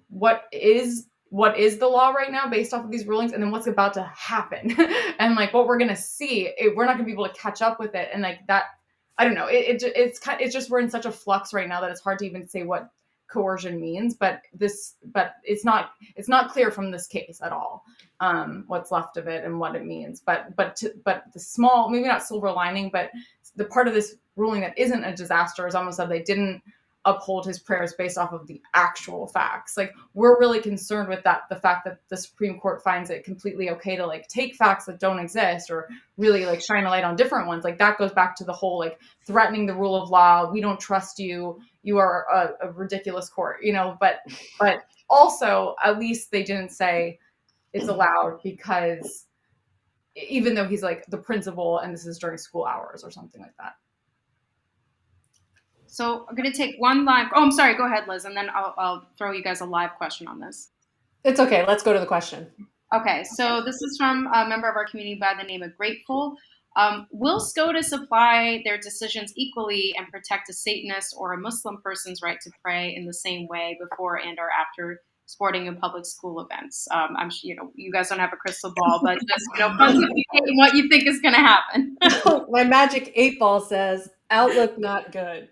what is the law right now based off of these rulings, and then what's about to happen, and like what we're gonna see. We're not gonna be able to catch up with it, and like that. I don't know. It's just we're in such a flux right now that it's hard to even say what coercion means. But it's not clear from this case at all what's left of it and what it means. But the small, maybe not silver lining, but the part of this ruling that isn't a disaster is almost that they didn't uphold his prayers based off of the actual facts. Like, we're really concerned with that, the fact that the Supreme Court finds it completely okay to like take facts that don't exist or really like shine a light on different ones. Like, that goes back to the whole like threatening the rule of law. We don't trust you. You are a ridiculous court, but also at least they didn't say it's allowed because even though he's like the principal and this is during school hours or something like that. So I'm going to take one live. Oh, I'm sorry. Go ahead, Liz, and then I'll throw you guys a live question on this. It's okay. Let's go to the question. Okay, so this is from a member of our community by the name of Grateful. Will SCOTUS apply their decisions equally and protect a Satanist or a Muslim person's right to pray in the same way before and or after sporting and public school events? I'm sure you guys don't have a crystal ball, but just pontificate what you think is going to happen. My magic 8-ball says outlook not good.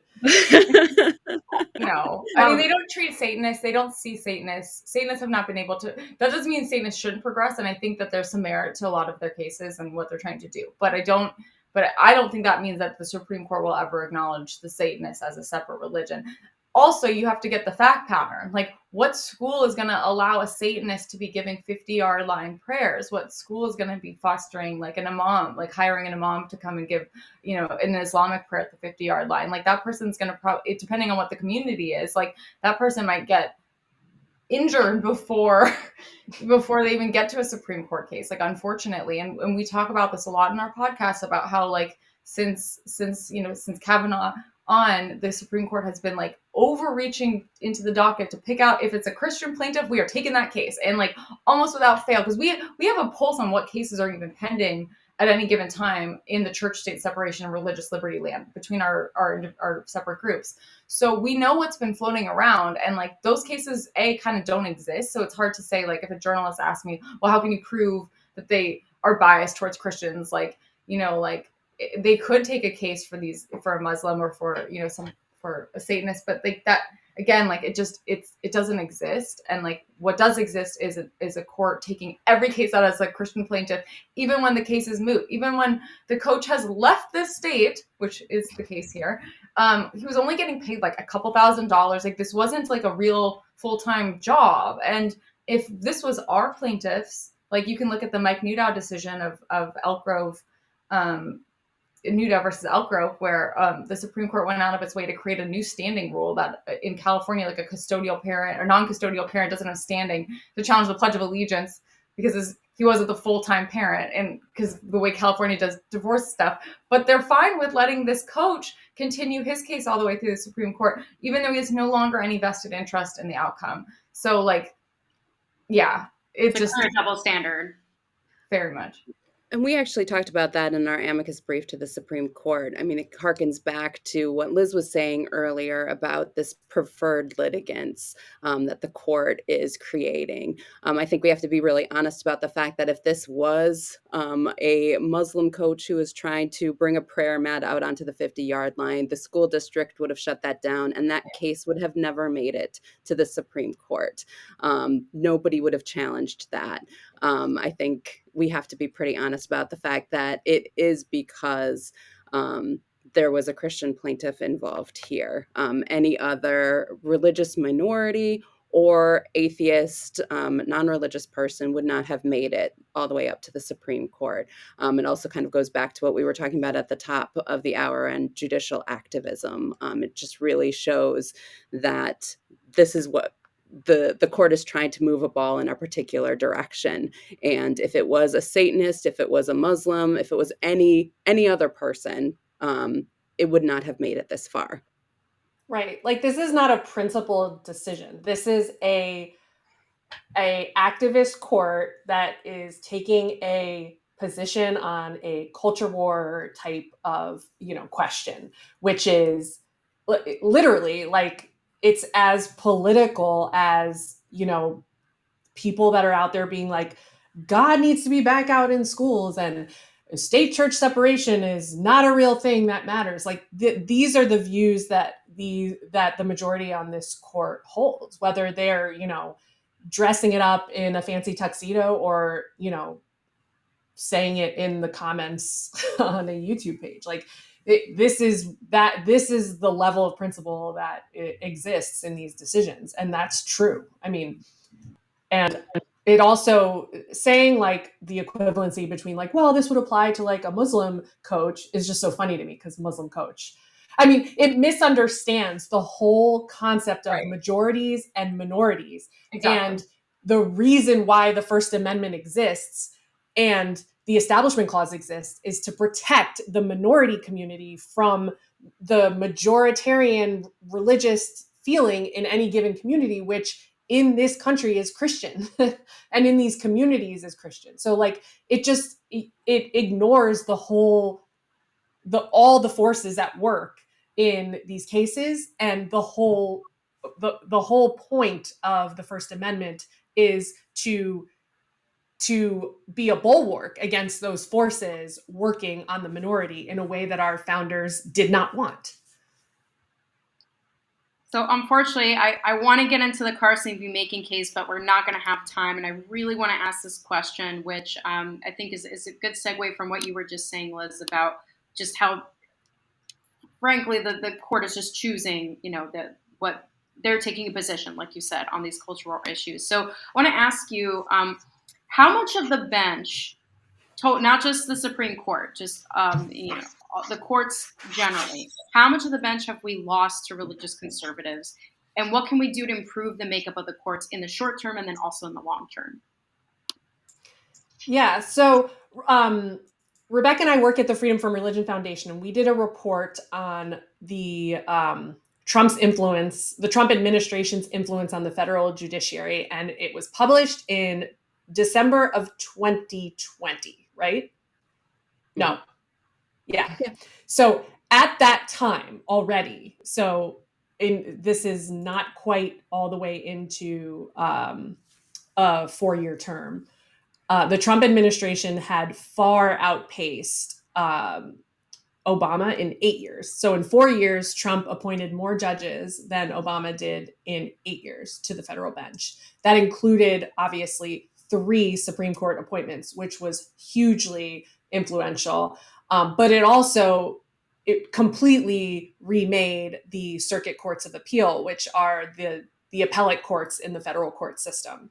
No, I mean, they don't treat Satanists. They don't see Satanists. Satanists have not been able to. That doesn't mean Satanists shouldn't progress, and I think that there's some merit to a lot of their cases and what they're trying to do. But I don't think that means that the Supreme Court will ever acknowledge the Satanists as a separate religion. Also, you have to get the fact pattern. Like, what school is going to allow a Satanist to be giving 50-yard line prayers? What school is going to be fostering like an imam, like hiring an imam to come and give, an Islamic prayer at the 50-yard line? Like, that person's going to probably, depending on what the community is, like that person might get injured before they even get to a Supreme Court case, like, unfortunately. And we talk about this a lot in our podcast about how like since Kavanaugh on, the Supreme Court has been like overreaching into the docket to pick out if it's a Christian plaintiff, we are taking that case, and like almost without fail, because we have a pulse on what cases are even pending at any given time in the church-state separation and religious liberty land between our separate groups. So we know what's been floating around, and like those cases kind of don't exist. So it's hard to say, like, if a journalist asks me, well, how can you prove that they are biased towards Christians? Like, like they could take a case for a Muslim or for a Satanist, but like that again, like it doesn't exist. And like what does exist is a court taking every case out as a Christian plaintiff, even when the case is moot, even when the coach has left the state, which is the case here. He was only getting paid like a couple $1,000s. Like, this wasn't like a real full-time job. And if this was our plaintiffs, like, you can look at the Mike Newdow decision of Elk Grove, Newdow versus Elk Grove, where the Supreme Court went out of its way to create a new standing rule that in California, like a custodial parent or non-custodial parent doesn't have standing to challenge the Pledge of Allegiance because he wasn't the full-time parent, and because the way California does divorce stuff. But they're fine with letting this coach continue his case all the way through the Supreme Court, even though he has no longer any vested interest in the outcome. So, like, yeah, it's just a double standard. Very much. And we actually talked about that in our amicus brief to the Supreme Court. I mean, it harkens back to what Liz was saying earlier about this preferred litigants that the court is creating. I think we have to be really honest about the fact that if this was a Muslim coach who was trying to bring a prayer mat out onto the 50-yard line, the school district would have shut that down, and that case would have never made it to the Supreme Court. Nobody would have challenged that. I think we have to be pretty honest about the fact that it is because there was a Christian plaintiff involved here. Any other religious minority or atheist, non-religious person would not have made it all the way up to the Supreme Court. It also kind of goes back to what we were talking about at the top of the hour and judicial activism. It just really shows that this is what the court is trying to move a ball in a particular direction. And if it was a Satanist, if it was a Muslim, if it was any other person, it would not have made it this far. Right. Like, this is not a principled decision. This is a activist court that is taking a position on a culture war type of, question, which is literally, like, it's as political as, people that are out there being like, God needs to be back out in schools, and state church separation is not a real thing that matters. Like, these are the views that the majority on this court holds, whether they're, dressing it up in a fancy tuxedo or, saying it in the comments on a YouTube page. Like, this is the level of principle that exists in these decisions. And that's true. I mean, and it also saying like the equivalency between like, well, this would apply to like a Muslim coach is just so funny to me, because Muslim coach, I mean, it misunderstands the whole concept of majorities and minorities. Exactly. And the reason why the First Amendment exists and the Establishment Clause exists is to protect the minority community from the majoritarian religious feeling in any given community, which in this country is Christian and in these communities is Christian. So like, it ignores all the forces at work in these cases. And the whole point of the First Amendment is to be a bulwark against those forces working on the minority in a way that our founders did not want. So unfortunately, I want to get into the Carson v. Macon case, but we're not going to have time. And I really want to ask this question, which I think is a good segue from what you were just saying, Liz, about just how, frankly, the court is just choosing, what they're taking a position, like you said, on these cultural issues. So I want to ask you, how much of the bench, not just the Supreme Court, just the courts generally, how much of the bench have we lost to religious conservatives, and what can we do to improve the makeup of the courts in the short term and then also in the long term? Yeah, so Rebecca and I work at the Freedom from Religion Foundation, and we did a report on the Trump administration's influence on the federal judiciary, and it was published in December of 2020, right? No. Yeah. So at that time already, this is not quite all the way into a 4-year term. The Trump administration had far outpaced Obama in 8 years. So in 4 years, Trump appointed more judges than Obama did in 8 years to the federal bench. That included, obviously, 3 Supreme Court appointments, which was hugely influential. But it completely remade the circuit courts of appeal, which are the appellate courts in the federal court system.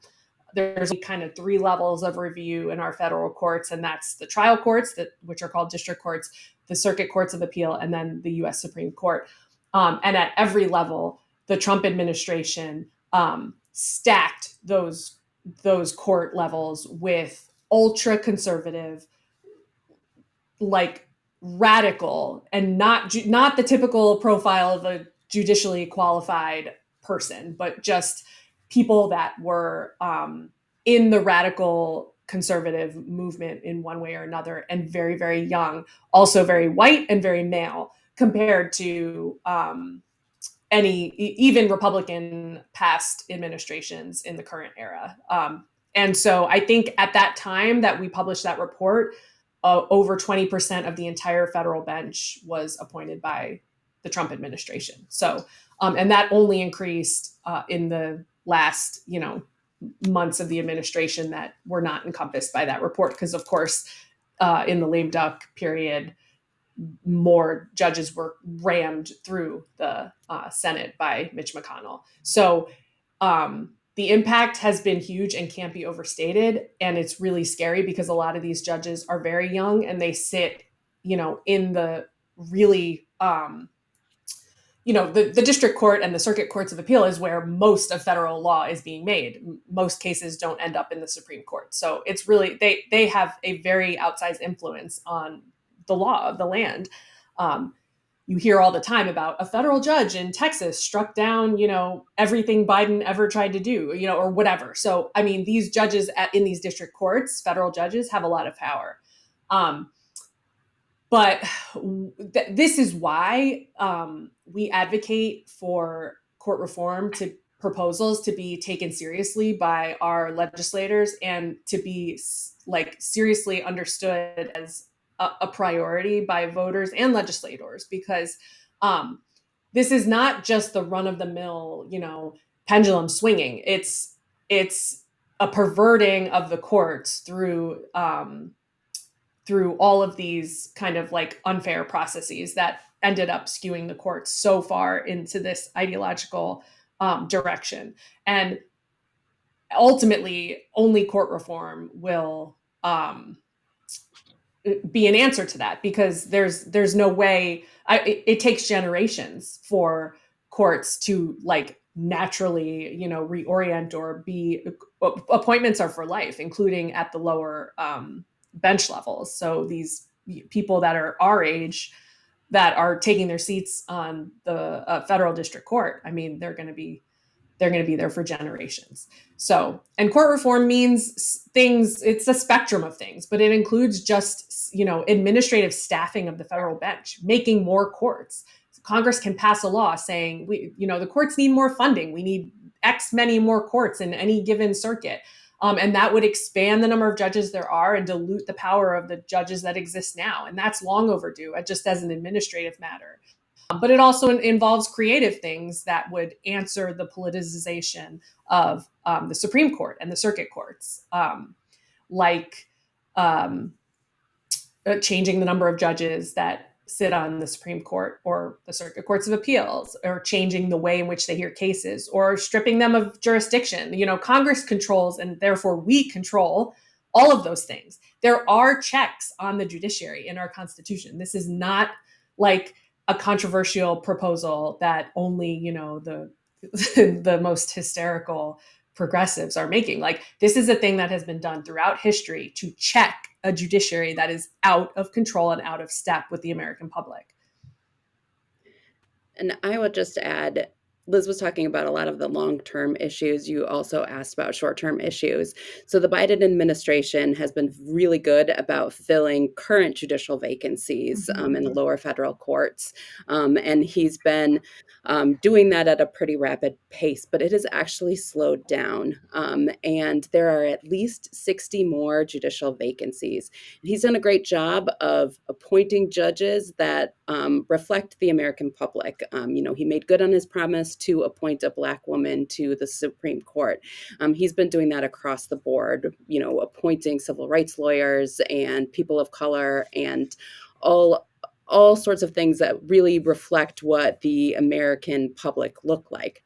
There's kind of 3 levels of review in our federal courts, and that's the trial courts, which are called district courts, the circuit courts of appeal, and then the U.S. Supreme Court. And at every level, the Trump administration stacked those court levels with ultra conservative, like radical, and not the typical profile of a judicially qualified person, but just people that were in the radical conservative movement in one way or another, and very, very young, also very white and very male, compared to even Republican past administrations in the current era. And so I think at that time that we published that report, over 20% of the entire federal bench was appointed by the Trump administration. So, and that only increased in the last, months of the administration that were not encompassed by that report. Because of course, in the lame duck period, more judges were rammed through the Senate by Mitch McConnell. So The impact has been huge and can't be overstated. And it's really scary because a lot of these judges are very young and they sit, in the really, the district court and the circuit courts of appeal is where most of federal law is being made. Most cases don't end up in the Supreme Court. So it's really, they have a very outsized influence on the law of the land. You hear all the time about a federal judge in Texas struck down, everything Biden ever tried to do, or whatever. So, I mean, these judges in these district courts, federal judges, have a lot of power. But this is why we advocate for court reform proposals to be taken seriously by our legislators and to be seriously understood as a priority by voters and legislators, because this is not just the run-of-the-mill, pendulum swinging. It's a perverting of the courts through all of these kind of unfair processes that ended up skewing the courts so far into this ideological direction. And ultimately, only court reform will be an answer to that, because there's no way. It takes generations for courts to naturally reorient or be. Appointments are for life, including at the lower bench levels. So these people that are our age that are taking their seats on the federal district court, I mean, they're going to be there for generations. So, and court reform means things, it's a spectrum of things, but it includes just, administrative staffing of the federal bench, making more courts. Congress can pass a law saying, the courts need more funding. We need X many more courts in any given circuit. And that would expand the number of judges there are and dilute the power of the judges that exist now. And that's long overdue, just as an administrative matter. But it also involves creative things that would answer the politicization of the Supreme Court and the circuit courts, changing the number of judges that sit on the Supreme Court or the circuit courts of appeals, or changing the way in which they hear cases, or stripping them of jurisdiction. Congress controls, and therefore we control all of those things. There are checks on the judiciary in our Constitution. This is not like a controversial proposal that only, the most hysterical progressives are making. This is a thing that has been done throughout history to check a judiciary that is out of control and out of step with the American public. And I would just add, Liz was talking about a lot of the long-term issues. You also asked about short-term issues. So the Biden administration has been really good about filling current judicial vacancies in the lower federal courts. And he's been doing that at a pretty rapid pace, but it has actually slowed down. And there are at least 60 more judicial vacancies. And he's done a great job of appointing judges that reflect the American public. He made good on his promise to appoint a Black woman to the Supreme Court. He's been doing that across the board, appointing civil rights lawyers and people of color and all sorts of things that really reflect what the American public look like.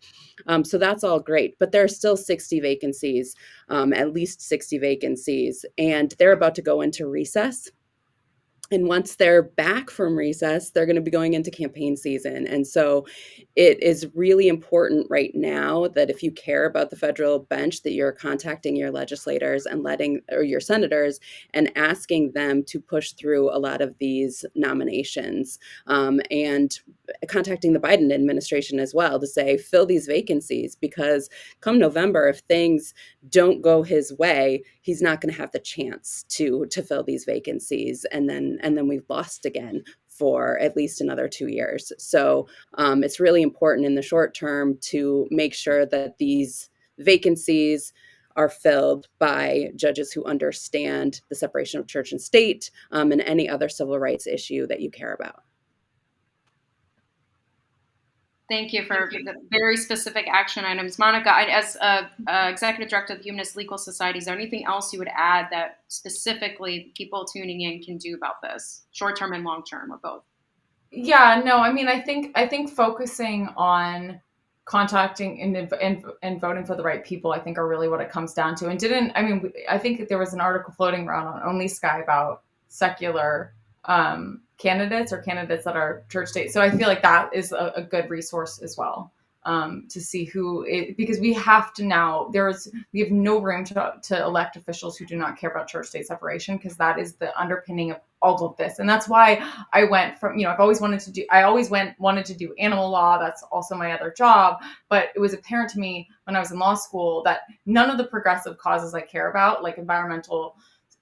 So that's all great, but there are still 60 vacancies, at least 60 vacancies, and they're about to go into recess. And once they're back from recess, they're going to be going into campaign season. And so it is really important right now that if you care about the federal bench, that you're contacting your legislators and or your senators and asking them to push through a lot of these nominations, and contacting the Biden administration as well to say, fill these vacancies, because come November, if things don't go his way, he's not going to have the chance to fill these vacancies. And then we've lost again for at least another 2 years. So it's really important in the short term to make sure that these vacancies are filled by judges who understand the separation of church and state, and any other civil rights issue that you care about. Thank you for the very specific action items. Monica, as Executive Director of the Humanist Legal Society, is there anything else you would add that specifically people tuning in can do about this, short-term and long-term, or both? Yeah, no, I mean, I think focusing on contacting and voting for the right people, I think, are really what it comes down to. And I think there was an article floating around on OnlySky about secular candidates or candidates that are church state. So I feel like that is a good resource as well, to see because we have to now, we have no room to elect officials who do not care about church state separation, because that is the underpinning of all of this. And that's why I went from, I always wanted to do animal law. That's also my other job. But it was apparent to me when I was in law school that none of the progressive causes I care about, like environmental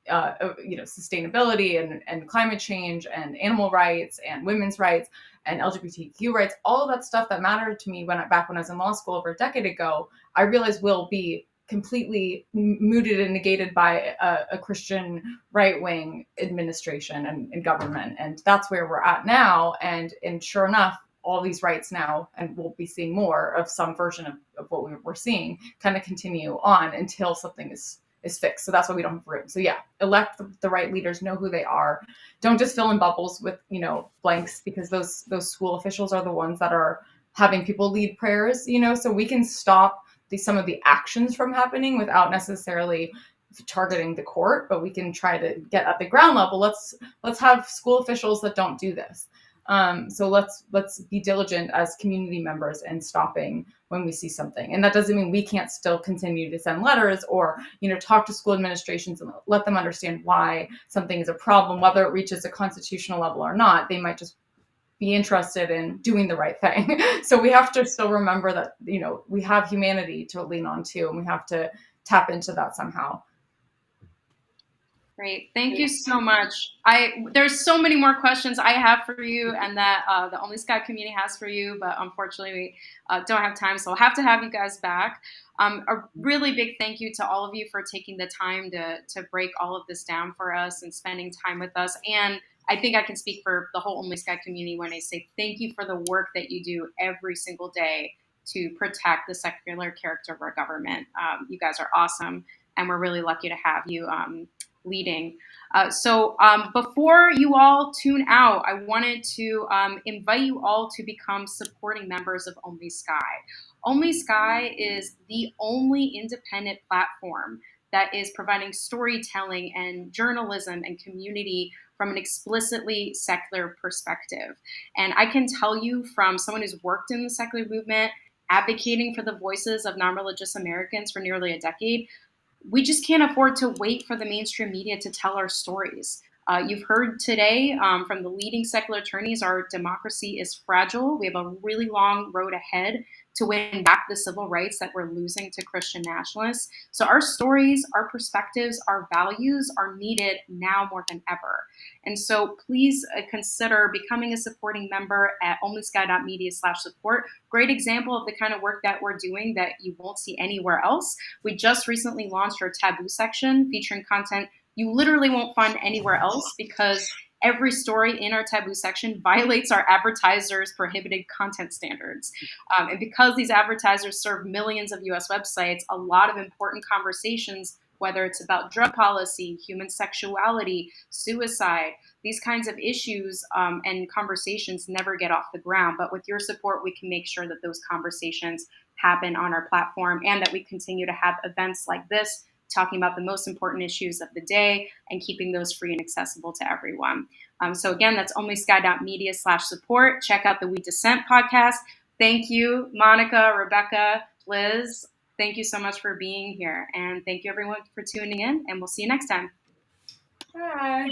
sustainability and climate change and animal rights and women's rights and LGBTQ rights, all of that stuff that mattered to me back when I was in law school over a decade ago, I realized will be completely mooted and negated by a Christian right-wing administration and government. And that's where we're at now. And sure enough, all these rights now, and we'll be seeing more of some version of what we're seeing, kind of continue on until something is fixed. So that's why we don't have room. So yeah, elect the right leaders, know who they are. Don't just fill in bubbles with, blanks, because those school officials are the ones that are having people lead prayers, so we can stop some of the actions from happening without necessarily targeting the court, but we can try to get at the ground level. Let's have school officials that don't do this. So let's be diligent as community members in stopping when we see something. And that doesn't mean we can't still continue to send letters or, talk to school administrations and let them understand why something is a problem, whether it reaches a constitutional level or not. They might just be interested in doing the right thing. So we have to still remember that, we have humanity to lean on too, and we have to tap into that somehow. Great. Thank you so much. There's so many more questions I have for you and that the OnlySky community has for you, but unfortunately we don't have time, so I'll have to have you guys back. A really big thank you to all of you for taking the time to break all of this down for us and spending time with us. And I think I can speak for the whole OnlySky community when I say thank you for the work that you do every single day to protect the secular character of our government. You guys are awesome, and we're really lucky to have you leading. So before you all tune out, I wanted to invite you all to become supporting members of OnlySky. OnlySky is the only independent platform that is providing storytelling and journalism and community from an explicitly secular perspective. And I can tell you, from someone who's worked in the secular movement, advocating for the voices of non-religious Americans for nearly a decade, we just can't afford to wait for the mainstream media to tell our stories. You've heard today from the leading secular attorneys, our democracy is fragile. We have a really long road ahead to win back the civil rights that we're losing to Christian nationalists. So our stories, our perspectives, our values are needed now more than ever. And so please consider becoming a supporting member at onlysky.media/support. Great example of the kind of work that we're doing that you won't see anywhere else. We just recently launched our taboo section featuring content you literally won't find anywhere else, because every story in our taboo section violates our advertisers' prohibited content standards. And because these advertisers serve millions of US websites, a lot of important conversations, whether it's about drug policy, human sexuality, suicide, these kinds of issues and conversations never get off the ground. But with your support, we can make sure that those conversations happen on our platform, and that we continue to have events like this talking about the most important issues of the day and keeping those free and accessible to everyone. So again, that's onlysky.media/support. Check out the We Dissent podcast. Thank you, Monica, Rebecca, Liz. Thank you so much for being here. And thank you everyone for tuning in, and we'll see you next time. Bye.